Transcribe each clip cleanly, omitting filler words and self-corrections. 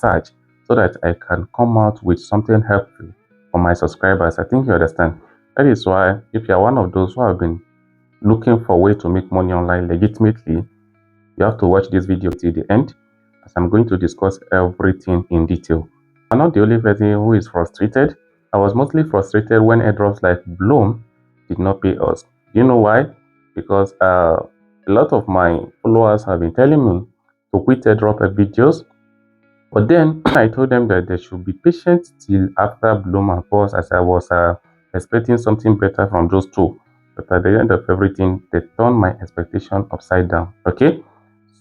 research so that I can come out with something helpful for my subscribers. I think you understand. That is why if you are one of those who have been looking for a way to make money online legitimately, you have to watch this video till the end, as I'm going to discuss everything in detail. I'm not the only person who is frustrated. I was mostly frustrated when airdrops like Blum did not pay us. Do you know why? Because a lot of my followers have been telling me to quit airdrop videos, but then I told them that they should be patient till after Blum and Pause, as I was expecting something better from those two. But at the end of everything, they turned my expectation upside down. Okay?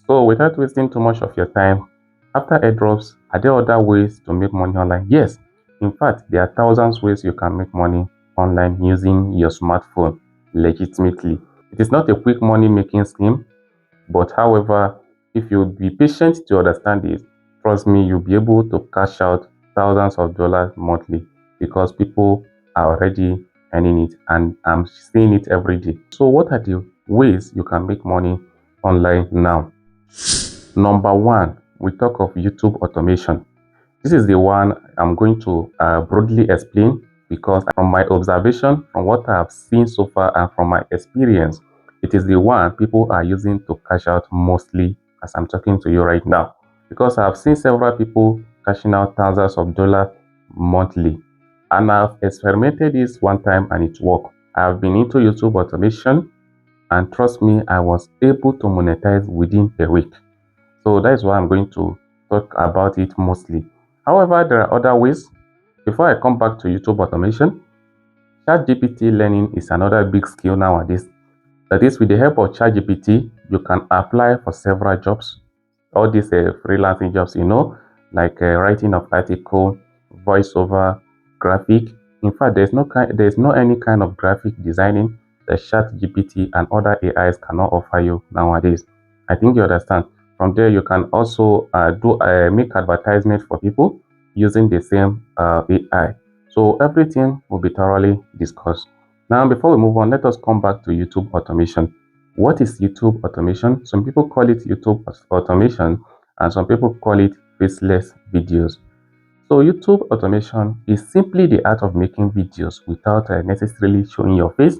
So without wasting too much of your time, after airdrops, are there other ways to make money online? Yes. In fact, there are thousands ways you can make money online using your smartphone legitimately. It is not a quick money making scheme, but however, if you be patient to understand it, trust me, you'll be able to cash out thousands of dollars monthly because people are already earning it, and I'm seeing it every day. So what are the ways you can make money online now? Number one, we talk of YouTube automation. This is the one I'm going to broadly explain because from my observation, from what I have seen so far, and from my experience, it is the one people are using to cash out mostly as I'm talking to you right now. Because I've seen several people cashing out thousands of dollars monthly, and I've experimented this one time and it worked. I've been into YouTube automation, and trust me, I was able to monetize within a week. So that is why I'm going to talk about it mostly. However, there are other ways. Before I come back to YouTube automation, ChatGPT learning is another big skill nowadays. That is, with the help of ChatGPT, you can apply for several jobs. All these freelancing jobs, like writing of article, voiceover, graphic. In fact, there's no any kind of graphic designing that ChatGPT and other AIs cannot offer you nowadays. I think you understand. From there, you can also make advertisement for people using the same AI. So everything will be thoroughly discussed. Now, before we move on, let us come back to YouTube automation. What is YouTube automation? Some people call it YouTube automation, and some people call it faceless videos. So YouTube automation is simply the art of making videos without necessarily showing your face.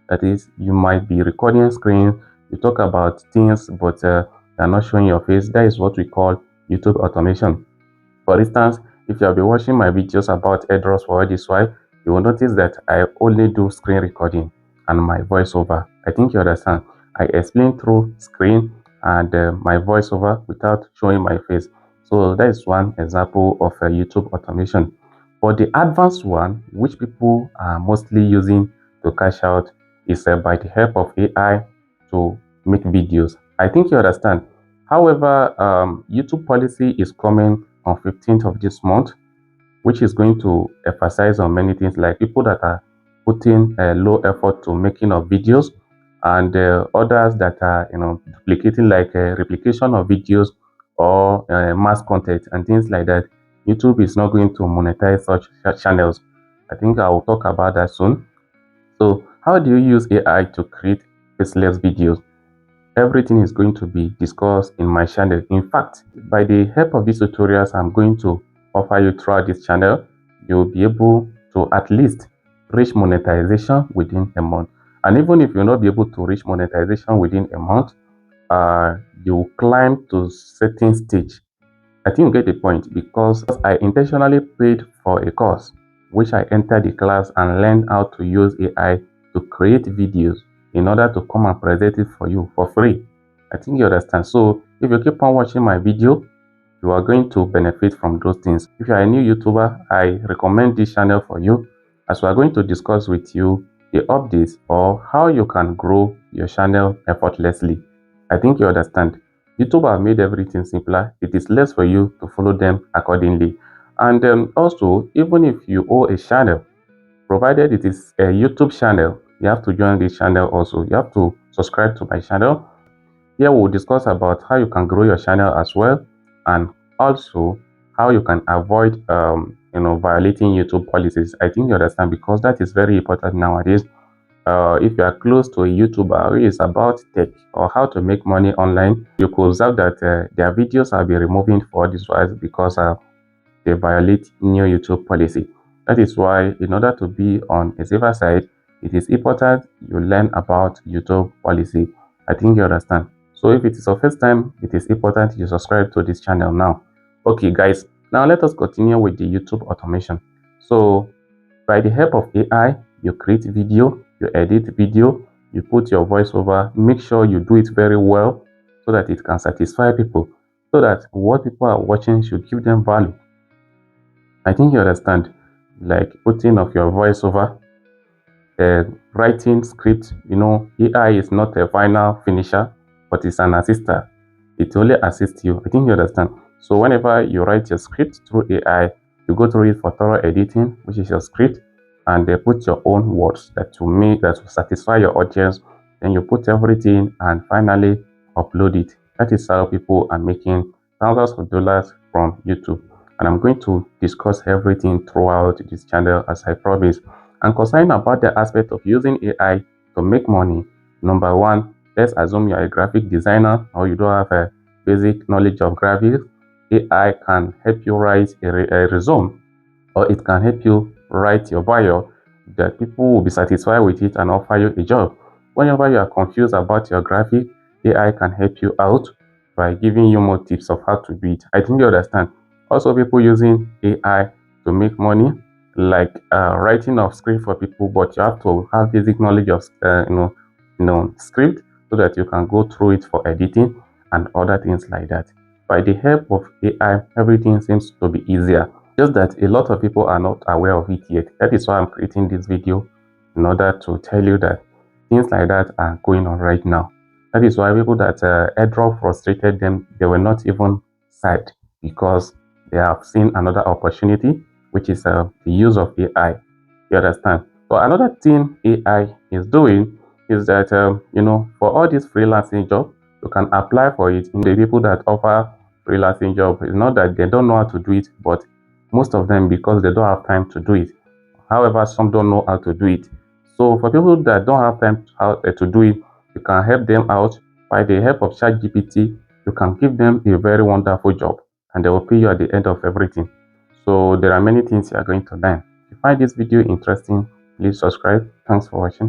That is, you might be recording a screen, you talk about things, but you're not showing your face. That is what we call YouTube automation. For instance, if you have been watching my videos about airdrops for all this while, you will notice that I only do screen recording and my voiceover. I think you understand. I explain through screen and my voiceover without showing my face. So that is one example of a YouTube automation. But the advanced one, which people are mostly using to cash out, is by the help of AI to make videos. I think you understand. However, YouTube policy is coming on 15th of this month, which is going to emphasize on many things, like people that are putting low effort to making of videos, and others that are duplicating, like replication of videos or mass content and things like that. YouTube is not going to monetize such channels. I think I will talk about that soon. So how do you use AI to create faceless videos? Everything is going to be discussed in my channel. In fact, by the help of these tutorials I'm going to offer you throughout this channel, you'll be able to at least reach monetization within a month. And even if you'll not be able to reach monetization within a month, you climb to certain stage. I think you get the point, because I intentionally paid for a course which I entered the class and learned how to use AI to create videos in order to come and present it for you for free. I think you understand. So if you keep on watching my video, you are going to benefit from those things. If you are a new YouTuber, I recommend this channel for you, as we are going to discuss with you the updates or how you can grow your channel effortlessly. I think you understand. YouTube have made everything simpler. It is less for you to follow them accordingly. And also, even if you own a channel, provided it is a YouTube channel, you have to join this channel also. You have to subscribe to my channel. Here we'll discuss about how you can grow your channel as well, and also how you can avoid violating YouTube policies. I think you understand, because that is very important nowadays. If you are close to a YouTuber who is about tech or how to make money online, you could observe that their videos have been removing for this while because they violate new YouTube policy. That is why, in order to be on a safer side, it is important you learn about YouTube policy. I think you understand. So if it is your first time, it is important you subscribe to this channel now. Okay, guys, now let us continue with the YouTube automation. So by the help of AI, you create video, you edit video, you put your voiceover. Make sure you do it very well so that it can satisfy people, so that what people are watching should give them value. I think you understand. Like putting of your voiceover, writing script. AI is not a final finisher, but it's an assistant. It only assists you. I think you understand. So whenever you write your script through AI, you go through it for thorough editing, which is your script, and they put your own words that will satisfy your audience. Then you put everything and finally upload it. That is how people are making thousands of dollars from YouTube. And I'm going to discuss everything throughout this channel as I promised. And concerning about the aspect of using AI to make money, number one, let's assume you're a graphic designer or you don't have a basic knowledge of graphics. AI can help you write a resume, or it can help you write your bio that people will be satisfied with it and offer you a job. Whenever you are confused about your graphic, AI can help you out by giving you more tips of how to do it. I think you understand. Also, people using AI to make money, like writing of script for people, but you have to have basic knowledge of script so that you can go through it for editing and other things like that. By the help of AI, everything seems to be easier. Just that a lot of people are not aware of it yet. That is why I'm creating this video, in order to tell you that things like that are going on right now. That is why people that Airdrop frustrated them, they were not even sad, because they have seen another opportunity, which is the use of AI. You understand? So another thing AI is doing is that for all these freelancing jobs, you can apply for it. In the people that offer freelancing job, it's not that they don't know how to do it, but most of them, because they don't have time to do it. However, some don't know how to do it. So for people that don't have time to do it, you can help them out by the help of ChatGPT. You can give them a very wonderful job, and they will pay you at the end of everything. So there are many things you are going to learn. If you find this video interesting, please subscribe. Thanks for watching.